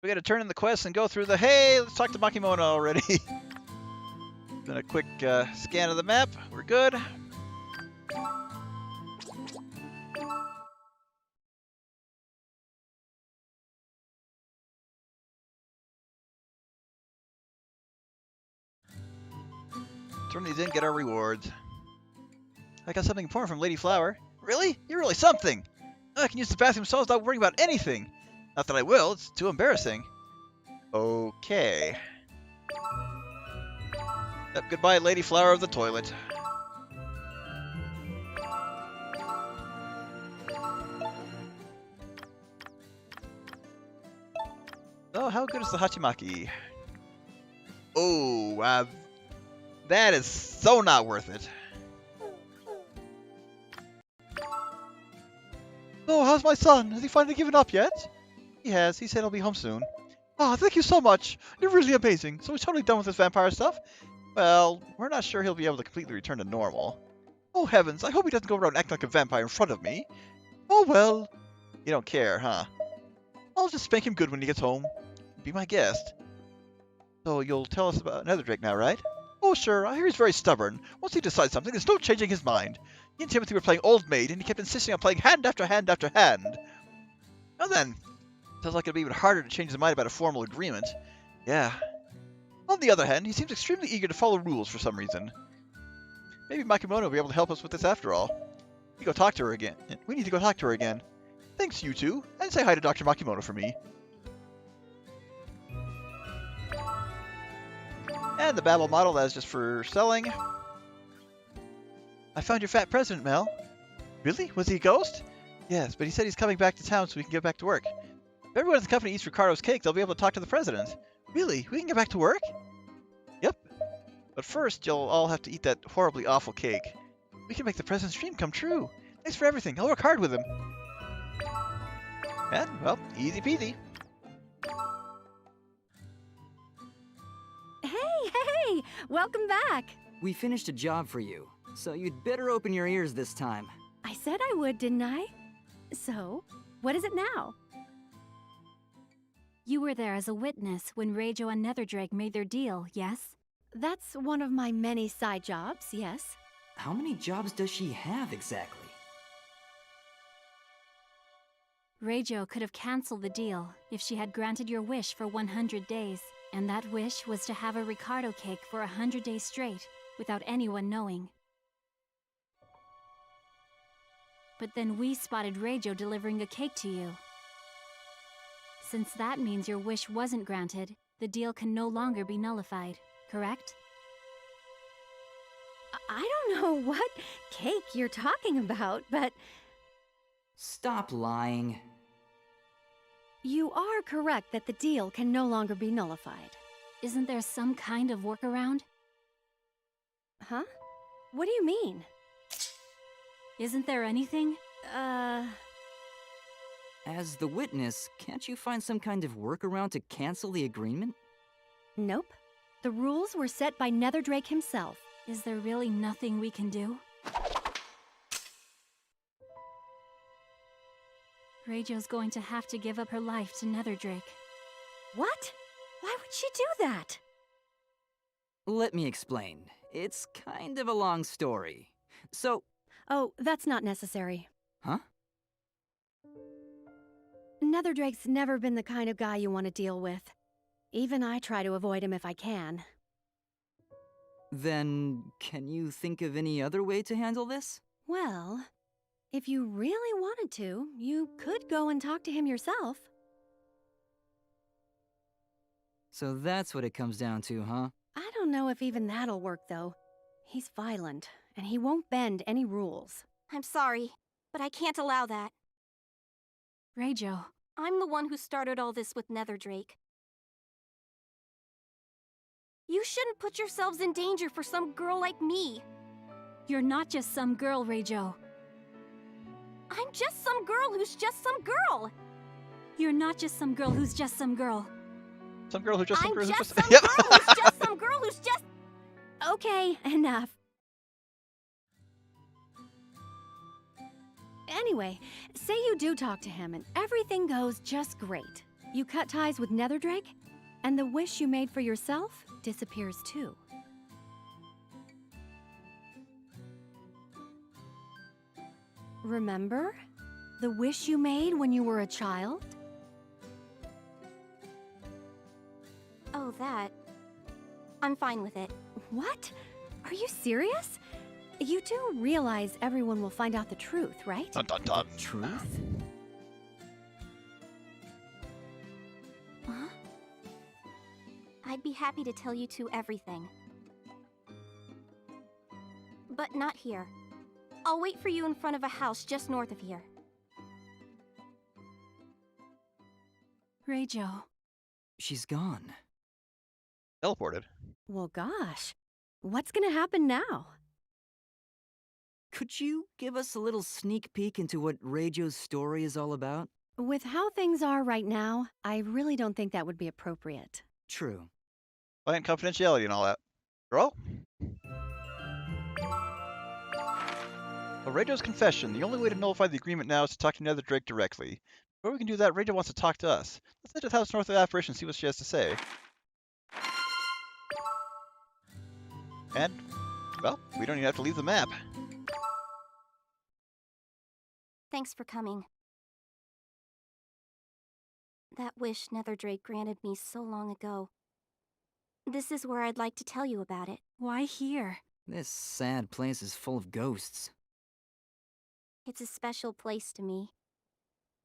We gotta turn in the quest and go through the... Hey, let's talk to Makimona already. Then a quick scan of the map. We're good. Turn these in, get our rewards. I got something important from Lady Flower. Really? You're really something! I can use the bathroom stalls without worrying about anything. Not that I will, it's too embarrassing. Okay. Yep, goodbye, Lady Flower of the toilet. Oh, how good is the Hachimaki? Oh, that is so not worth it. Oh, how's my son? Has he finally given up yet? He has. He said he'll be home soon. Oh, thank you so much. You're really amazing. So he's totally done with this vampire stuff? Well, we're not sure he'll be able to completely return to normal. Oh, heavens. I hope he doesn't go around acting like a vampire in front of me. Oh, well. You don't care, huh? I'll just spank him good when he gets home. Be my guest. So you'll tell us about Netherdrake now, right? Oh, sure. I hear he's very stubborn. Once he decides something, there's no changing his mind. He and Timothy were playing Old Maid, and he kept insisting on playing hand after hand after hand. Well then, sounds like it'll be even harder to change his mind about a formal agreement. Yeah. On the other hand, he seems extremely eager to follow rules for some reason. Maybe Makimona will be able to help us with this after all. We need to go talk to her again. Thanks, you two, and say hi to Dr. Makimona for me. And the Babel model, that is just for selling. I found your fat president, Mel. Really? Was he a ghost? Yes, but he said he's coming back to town so we can get back to work. If everyone in the company eats Ricardo's cake, they'll be able to talk to the president. Really? We can get back to work? Yep. But first, you'll all have to eat that horribly awful cake. We can make the president's dream come true. Thanks for everything. I'll work hard with him. And, well, easy peasy. Hey! Welcome back! We finished a job for you, so you'd better open your ears this time. I said I would, didn't I? So, what is it now? You were there as a witness when Reijo and Netherdrake made their deal, yes? That's one of my many side jobs, yes. How many jobs does she have exactly? Reijo could have cancelled the deal if she had granted your wish for 100 days. And that wish was to have a Ricardo cake for 100 days straight, without anyone knowing. But then we spotted Reijo delivering a cake to you. Since that means your wish wasn't granted, the deal can no longer be nullified, correct? I don't know what cake you're talking about, but... Stop lying. You are correct that the deal can no longer be nullified. Isn't there some kind of workaround? Huh? What do you mean? Isn't there anything? As the witness, can't you find some kind of workaround to cancel the agreement? Nope. The rules were set by Netherdrake himself. Is there really nothing we can do? Reijo's going to have to give up her life to Netherdrake. What? Why would she do that? Let me explain. It's kind of a long story. So... Oh, that's not necessary. Huh? Netherdrake's never been the kind of guy you want to deal with. Even I try to avoid him if I can. Then, can you think of any other way to handle this? Well, if you really wanted to, you could go and talk to him yourself. So that's what it comes down to, huh? I don't know if even that'll work, though. He's violent, and he won't bend any rules. I'm sorry, but I can't allow that. Reijo. I'm the one who started all this with Netherdrake. You shouldn't put yourselves in danger for some girl like me. You're not just some girl, Reijo. I'm just some girl who's just some girl. You're not just some girl who's just some girl. Some girl who just some I'm girl who just just... some girl who's just some girl who's just... Okay, enough. Anyway, say you do talk to him and everything goes just great. You cut ties with Netherdrake, and the wish you made for yourself disappears too. Remember? The wish you made when you were a child? Oh, that. I'm fine with it. What? Are you serious? You do realize everyone will find out the truth, right? Dun dun dun. Truth? Huh? I'd be happy to tell you two everything. But not here. I'll wait for you in front of a house just north of here. Reijo. She's gone. Teleported. Well, gosh. What's gonna happen now? Could you give us a little sneak peek into what Reijo's story is all about? With how things are right now, I really don't think that would be appropriate. True. Client confidentiality and all that. Girl? Well, Reijo's confession. The only way to nullify the agreement now is to talk to Netherdrake directly. Before we can do that, Reijo wants to talk to us. Let's head to the house north of Apparition and see what she has to say. And, well, we don't even have to leave the map. Thanks for coming. That wish Netherdrake granted me so long ago. This is where I'd like to tell you about it. Why here? This sad place is full of ghosts. It's a special place to me.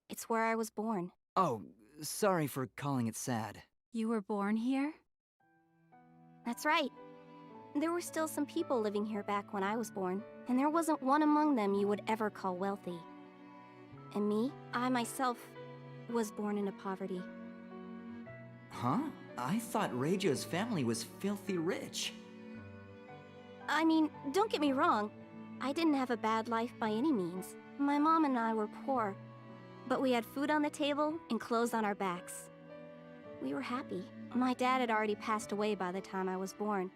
It's where I was born. Oh, sorry for calling it sad. You were born here? That's right. There were still some people living here back when I was born, and there wasn't one among them you would ever call wealthy. And me, I myself, was born into poverty. Huh? I thought Reijo's family was filthy rich. I mean, don't get me wrong. I didn't have a bad life by any means. My mom and I were poor, but we had food on the table and clothes on our backs. We were happy. My dad had already passed away by the time I was born,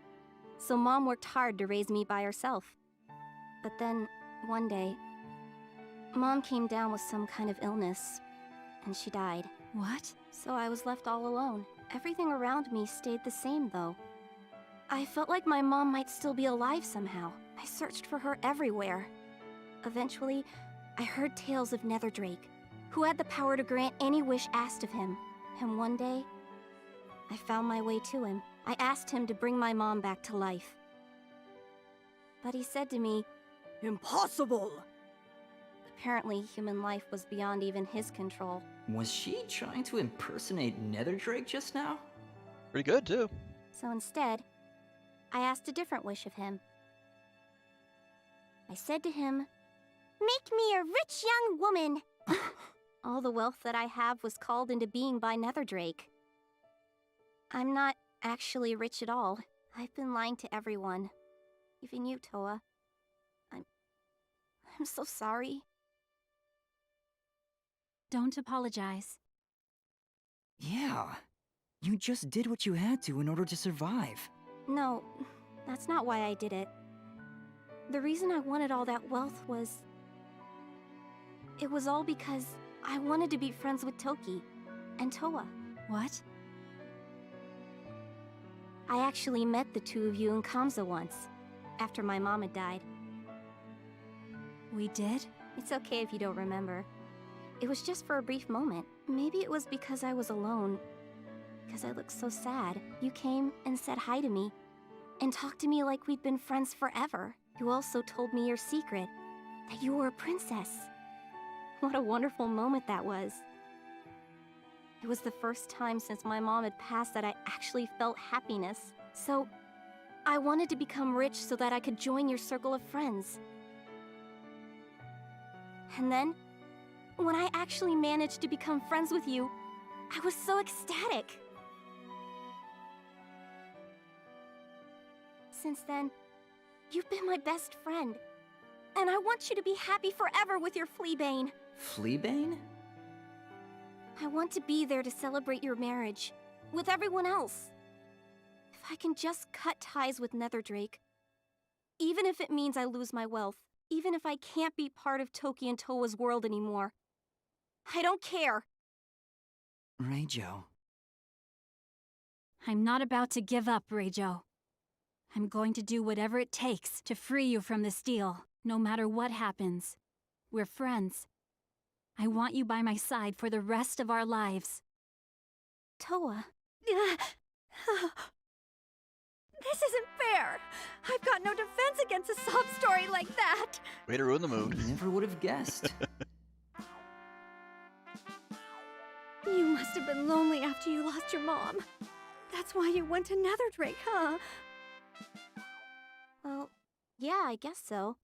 so Mom worked hard to raise me by herself. But then, one day, Mom came down with some kind of illness, and she died. What? So I was left all alone. Everything around me stayed the same, though. I felt like my mom might still be alive somehow. I searched for her everywhere. Eventually, I heard tales of Netherdrake, who had the power to grant any wish asked of him. And one day, I found my way to him. I asked him to bring my mom back to life. But he said to me, "Impossible!" Apparently, human life was beyond even his control. Was she trying to impersonate Netherdrake just now? Pretty good, too. So instead, I asked a different wish of him. I said to him, "Make me a rich young woman!" All the wealth that I have was called into being by Netherdrake. I'm not actually rich at all. I've been lying to everyone. Even you, Toa. I'm so sorry. Don't apologize. Yeah. You just did what you had to in order to survive. No, that's not why I did it. The reason I wanted all that wealth was... It was all because I wanted to be friends with Toki and Toa. What? I actually met the two of you in Kamza once, after my mom had died. We did? It's okay if you don't remember. It was just for a brief moment. Maybe it was because I was alone. Because I looked so sad. You came and said hi to me, and talked to me like we'd been friends forever. You also told me your secret, that you were a princess. What a wonderful moment that was. It was the first time since my mom had passed that I actually felt happiness. So, I wanted to become rich so that I could join your circle of friends. And then, when I actually managed to become friends with you, I was so ecstatic. Since then, you've been my best friend. And I want you to be happy forever with your Fleabane. Fleabane? I want to be there to celebrate your marriage, with everyone else. If I can just cut ties with Netherdrake, even if it means I lose my wealth, even if I can't be part of Toki and Towa's world anymore, I don't care. Reijo. I'm not about to give up, Reijo. I'm going to do whatever it takes to free you from this deal, no matter what happens. We're friends. I want you by my side for the rest of our lives. Toa. This isn't fair. I've got no defense against a sob story like that. Way to ruin the mood. Never would have guessed. You must have been lonely after you lost your mom. That's why you went to Netherdrake, huh? Well, yeah, I guess so.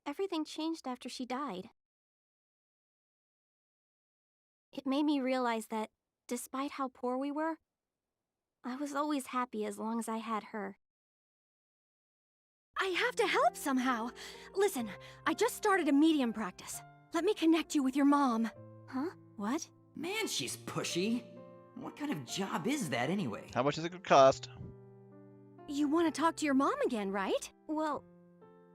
Everything changed after she died. It made me realize that, despite how poor we were, I was always happy as long as I had her. I have to help somehow. Listen, I just started a medium practice. Let me connect you with your mom. Huh? What? Man, she's pushy. What kind of job is that anyway? How much is it going to cost? You want to talk to your mom again, right? Well,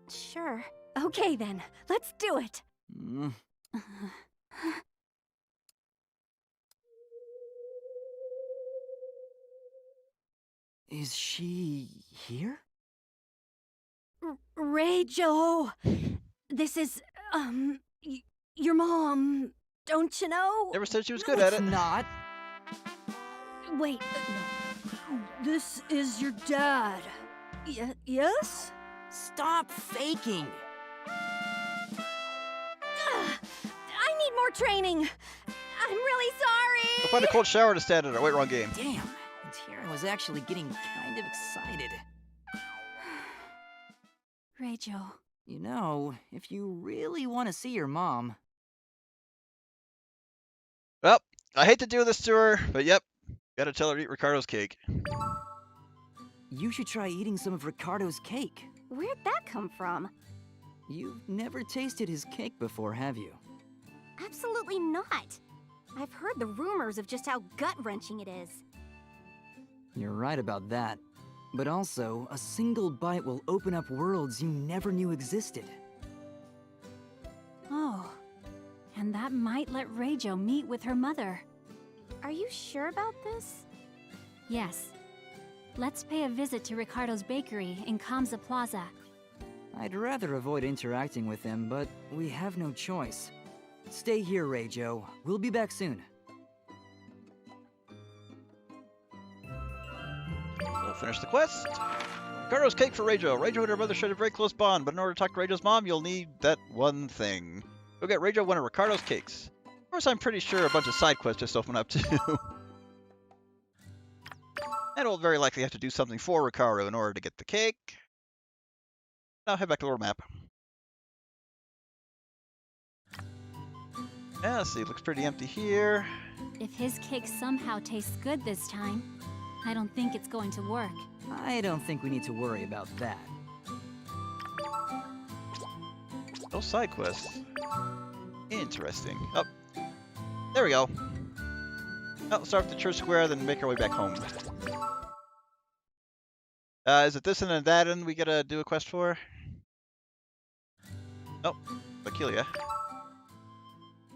sure. Okay then, let's do it. Mm. Is she here? Reijo, this is, your mom, don't you know? Never said she was No, good at it's it. not. Wait, no. This is your dad. Yes? Stop faking. I need more training. I'm really sorry. Go find a cold shower to stand in or wait, wrong game. Damn. And here I was actually getting kind of excited. Reijo. You know, if you really want to see your mom, Well, I hate to do this to her, but yep. Gotta tell her to eat Ricardo's cake. you should try eating some of Ricardo's cake. Where'd that come from? You've never tasted his cake before, have you? Absolutely not. I've heard the rumors of just how gut-wrenching it is. You're right about that. But also, a single bite will open up worlds you never knew existed. Oh. And that might let Reijo meet with her mother. Are you sure about this? Yes. Let's pay a visit to Ricardo's bakery in Kamza Plaza. I'd rather avoid interacting with him, but we have no choice. Stay here, Reijo. We'll be back soon. So finish the quest. Ricardo's cake for Reijo. Reijo and her mother shared a very close bond, but in order to talk to Reijo's mom, you'll need that one thing. Go get Reijo one of Ricardo's cakes. Of course, I'm pretty sure a bunch of side quests just open up too. And we'll very likely have to do something for Ricardo in order to get the cake. Now head back to the world map. Yeah, let's see, it looks pretty empty here. If his cake somehow tastes good this time, I don't think it's going to work. I don't think we need to worry about that. No side quests. Interesting. Oh, there we go. Oh, start with the church square, then make our way back home. Is it this and then that and we gotta do a quest for? Oh, Makilia.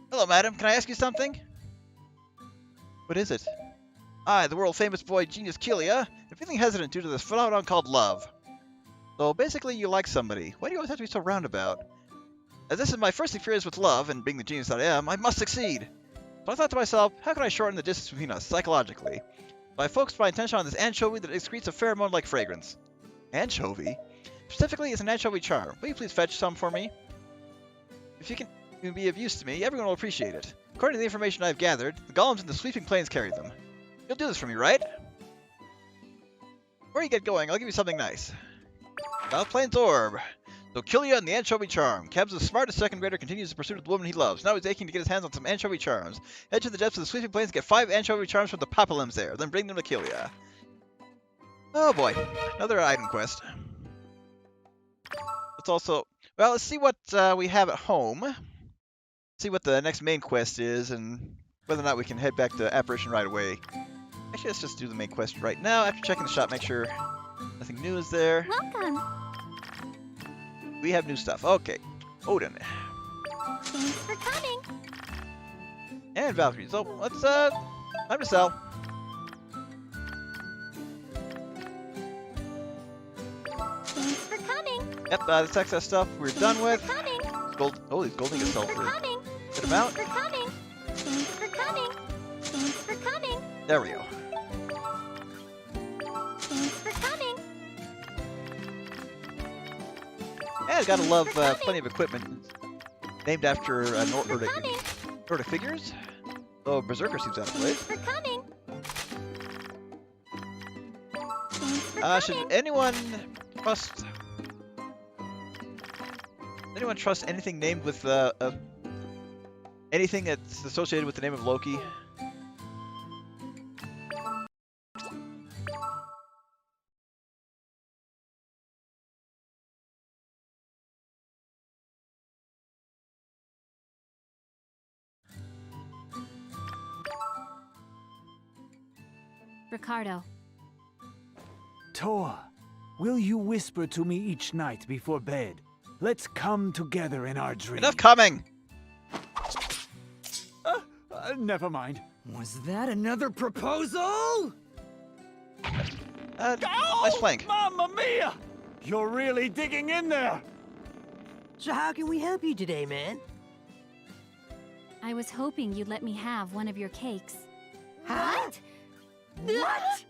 Hello, madam. Can I ask you something? What is it? I, the world-famous boy genius Kilia, am feeling hesitant due to this phenomenon called love. So basically, you like somebody. Why do you always have to be so roundabout? As this is my first experience with love, and being the genius that I am, I must succeed. So I thought to myself, how can I shorten the distance between us, psychologically? So I focused my attention on this anchovy that excretes a pheromone-like fragrance. Anchovy? Specifically, it's an anchovy charm. Will you please fetch some for me? If you can be of use to me, everyone will appreciate it. According to the information I've gathered, the golems in the sweeping plains carry them. You'll do this for me, right? Before you get going, I'll give you something nice. South Plains Orb. So Kilia and the Anchovy Charm. Kamza's smartest second grader continues the pursuit of the woman he loves. Now he's aching to get his hands on some Anchovy Charms. Head to the depths of the Sweeping Plains and get 5 Anchovy Charms from the Papalims there. Then bring them to Kilia. Oh boy. Another item quest. Let's also... Well, let's see what we have at home. See what the next main quest is and whether or not we can head back to Apparition right away. Actually, let's just do the main quest right now. After checking the shop, make sure nothing new is there. Welcome. We have new stuff. Okay. Odin. Thanks for coming. And Valkyrie. So let's Time to sell. Thanks for coming. Yep, this excess stuff we're done with. For coming. Gold. Oh, these gold ingots sell For for a coming. good amount. For coming. Thanks for coming. Thanks for coming. There we go. Thanks for coming. Yeah, gotta love plenty of equipment named after For coming. Nordic figures. Oh, Berserker seems out of place. For coming. Thanks for Should coming. anyone trust anything named with anything that's associated with the name of Loki? Ricardo, Toa, will you whisper to me each night before bed? Let's come together in our dreams. Enough coming! Never mind. Was that another proposal? Nice flank. Mamma mia! You're really digging in there! So how can we help you today, man? I was hoping you'd let me have one of your cakes. What? What?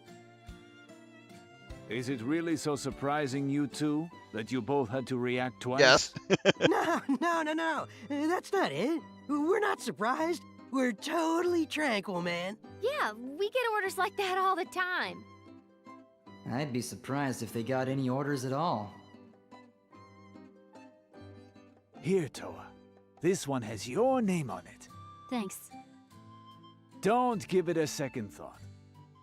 Is it really so surprising, you two, that you both had to react twice? Yes. No. That's not it. We're not surprised. We're totally tranquil, man. Yeah, we get orders like that all the time. I'd be surprised if they got any orders at all. Here, Toa. This one has your name on it. Thanks. Don't give it a second thought.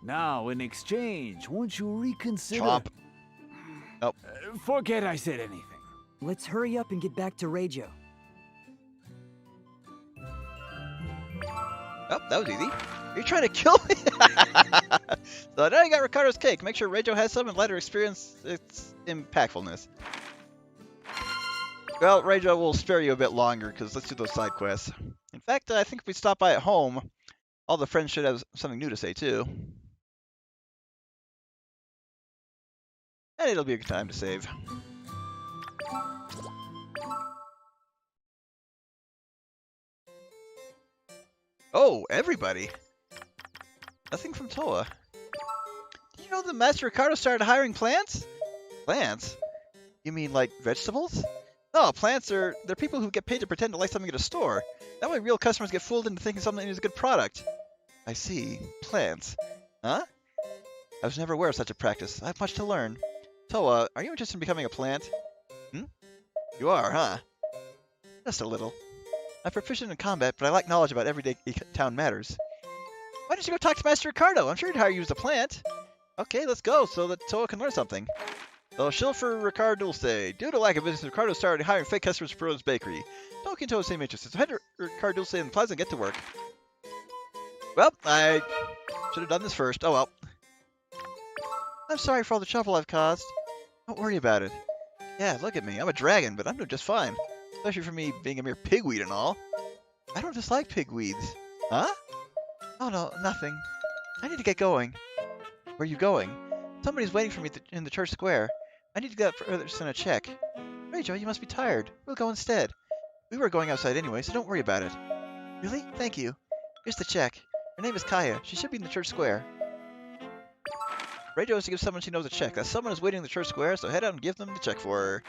Now, in exchange, won't you reconsider? Chomp. Nope. Forget I said anything. Let's hurry up and get back to Reijo. Oh, that was easy. You're trying to kill me? So now you got Ricardo's cake. Make sure Reijo has some and let her experience its impactfulness. Well, Reijo will spare you a bit longer, because let's do those side quests. In fact, I think if we stop by at home, all the friends should have something new to say, too. And it'll be a good time to save. Oh, everybody. Nothing from Toa. Did you know that Master Ricardo started hiring plants? Plants? You mean like vegetables? No, plants they're people who get paid to pretend to like something at a store. That way real customers get fooled into thinking something is a good product. I see. Plants. Huh? I was never aware of such a practice. I have much to learn. Toa, are you interested in becoming a plant? Hmm? You are, huh? Just a little. I'm proficient in combat, but I lack knowledge about everyday town matters. Why don't you go talk to Master Ricardo? I'm sure he'd hire you as a plant. Okay, let's go, so that Toa can learn something. So, shill for Ricardo Dulce. Due to lack of business, Ricardo started hiring fake customers for his bakery. Toki and Toa seem interested, so head to Ricardo Dulce in the plaza and get to work. Well, I should have done this first. Oh well. I'm sorry for all the trouble I've caused. Don't worry about it. Yeah, look at me. I'm a dragon, but I'm doing just fine. Especially for me being a mere pigweed and all. I don't dislike pigweeds. Huh? Oh no, nothing. I need to get going. Where are you going? Somebody's waiting for me in the church square. I need to get up further to send a check. Reijo, you must be tired. We'll go instead. We were going outside anyway, so don't worry about it. Really? Thank you. Here's the check. Her name is Kaya. She should be in the church square. Reijo is to give someone she knows a check. That someone is waiting in the church square, so head out and give them the check for her.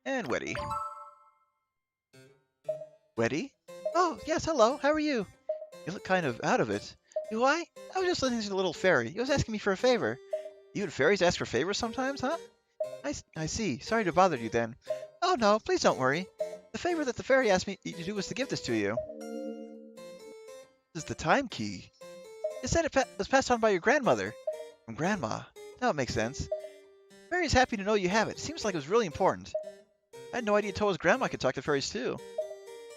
And Weddy. Weddy? Oh, yes, hello. How are you? You look kind of out of it. Do I? I was just listening to the little fairy. He was asking me for a favor. You and fairies ask for favors sometimes, huh? I see. Sorry to bother you then. Oh no, please don't worry. The favor that the fairy asked me to do was to give this to you. This is the time key. It said it was passed on by your grandmother. From Grandma. Now it makes sense. Fairy's happy to know you have it. Seems like it was really important. I had no idea Toa's grandma could talk to fairies too.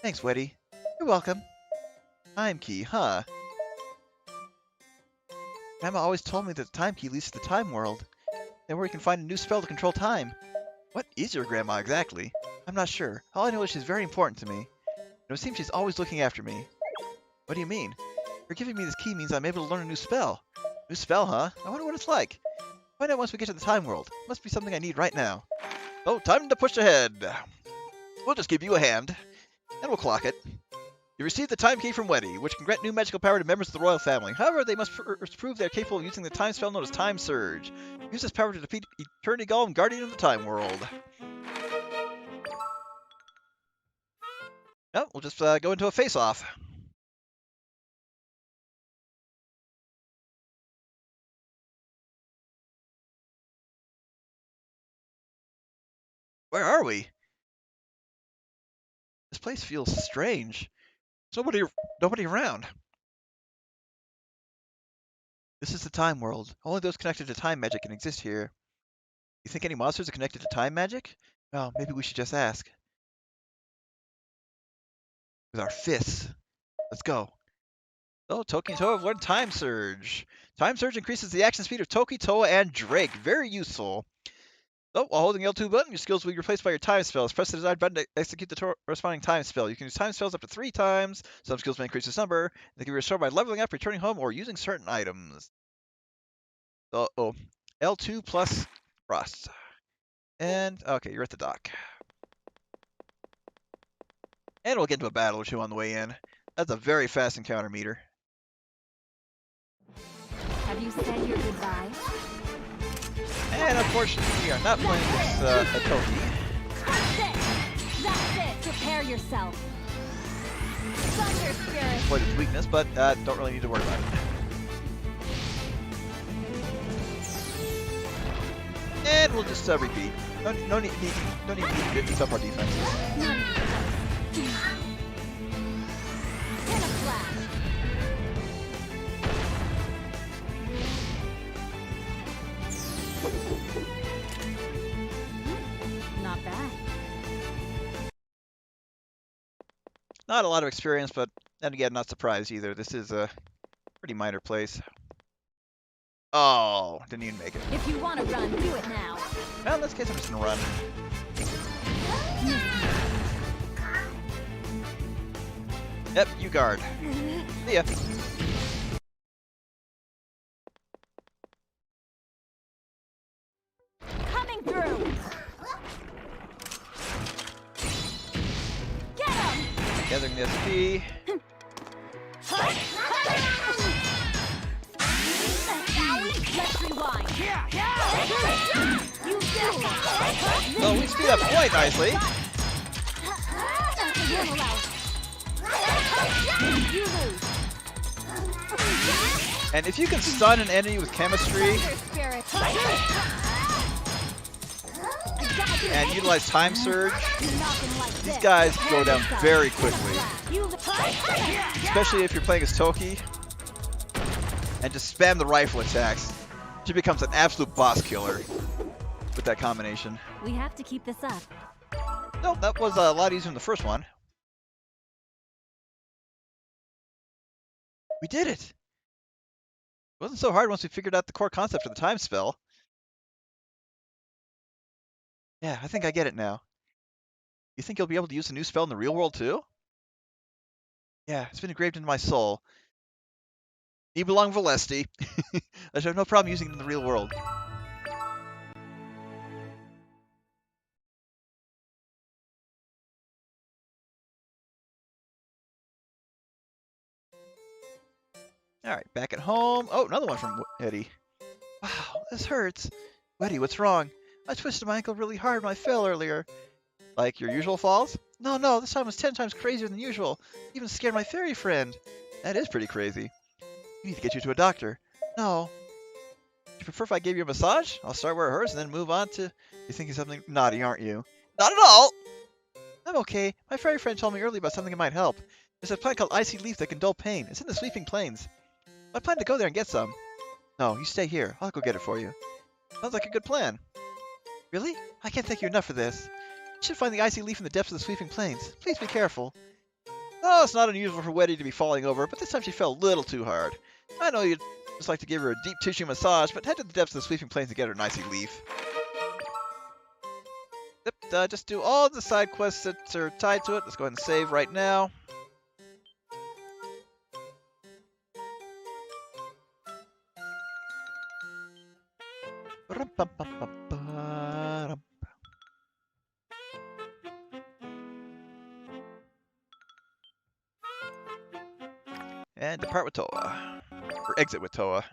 Thanks, Weddy. You're welcome. Time key, huh? Grandma always told me that the time key leads to the time world. Then where you can find a new spell to control time. What is your grandma exactly? I'm not sure. All I know is she's very important to me. It seems she's always looking after me. What do you mean? Her giving me this key means I'm able to learn a new spell. New spell, huh? I wonder what it's like. Find out once we get to the time world. Must be something I need right now. Oh, time to push ahead. We'll just give you a hand, and we'll clock it. You received the time key from Weddy, which can grant new magical power to members of the royal family. However, they must first prove they're capable of using the time spell known as Time Surge. Use this power to defeat Eternity Golem, Guardian of the Time World. Oh, we'll just go into a face-off. Where are we? This place feels strange. There's nobody around. This is the time world. Only those connected to time magic can exist here. You think any monsters are connected to time magic? Well, maybe we should just ask. With our fists. Let's go. Oh, Toki and Toa have learned Time Surge. Time Surge increases the action speed of Toki, Toa, and Drake. Very useful. Oh, while holding L2 button, your skills will be replaced by your time spells. Press the desired button to execute the corresponding time spell. You can use time spells up to 3 times. Some skills may increase this number. They can be restored by leveling up, returning home, or using certain items. L2 plus Frost. And, okay, you're at the dock. And we'll get into a battle or two on the way in. That's a very fast encounter meter. Have you said your goodbye? And unfortunately, we are not playing this a Toki. That's it! That's it! Prepare yourself! Thunder Spirit! Exploit its weakness, but don't really need to worry about it. And we'll just repeat. No need to beef up our defenses. In a flash! Not bad. Not a lot of experience, but then again, not surprised either. This is a pretty minor place. Oh, didn't even make it. If you want to run, do it now. Well, in this case, I'm just gonna run. Yep, you guard. See ya. Coming through! Get him! Gathering the SP. Let's rewind. You Well, we speed up quite nicely. You lose. And if you can stun an enemy with chemistry and utilize Time Surge, these guys go down very quickly. Especially if you're playing as Toki. And just spam the rifle attacks. She becomes an absolute boss killer with that combination. We have to keep this up. Nope, that was a lot easier than the first one. We did it! It wasn't so hard once we figured out the core concept for the time spell. Yeah, I think I get it now. You think you'll be able to use the new spell in the real world too? Yeah, it's been engraved into my soul. You belong Valesti. I should have no problem using it in the real world. Alright, back at home. Oh, another one from Eddie. Wow, this hurts. Eddie, what's wrong? I twisted my ankle really hard when I fell earlier. Like your usual falls? No, this time was 10 times crazier than usual. Even scared my fairy friend. That is pretty crazy. We need to get you to a doctor. No. Do you prefer if I gave you a massage? I'll start where it hurts and then move on to... You're thinking something naughty, aren't you? Not at all! I'm okay. My fairy friend told me earlier about something that might help. There's a plant called Icy Leaf that can dull pain. It's in the Sweeping Plains. I plan to go there and get some. No, you stay here. I'll go get it for you. Sounds like a good plan. Really? I can't thank you enough for this. You should find the Icy Leaf in the depths of the Sweeping Plains. Please be careful. Oh, it's not unusual for Weddy to be falling over, but this time she fell a little too hard. I know you'd just like to give her a deep tissue massage, but head to the depths of the Sweeping Plains and get her an Icy Leaf. Yep, just do all the side quests that are tied to it. Let's go ahead and save right now. And depart with Toa. Or exit with Toa.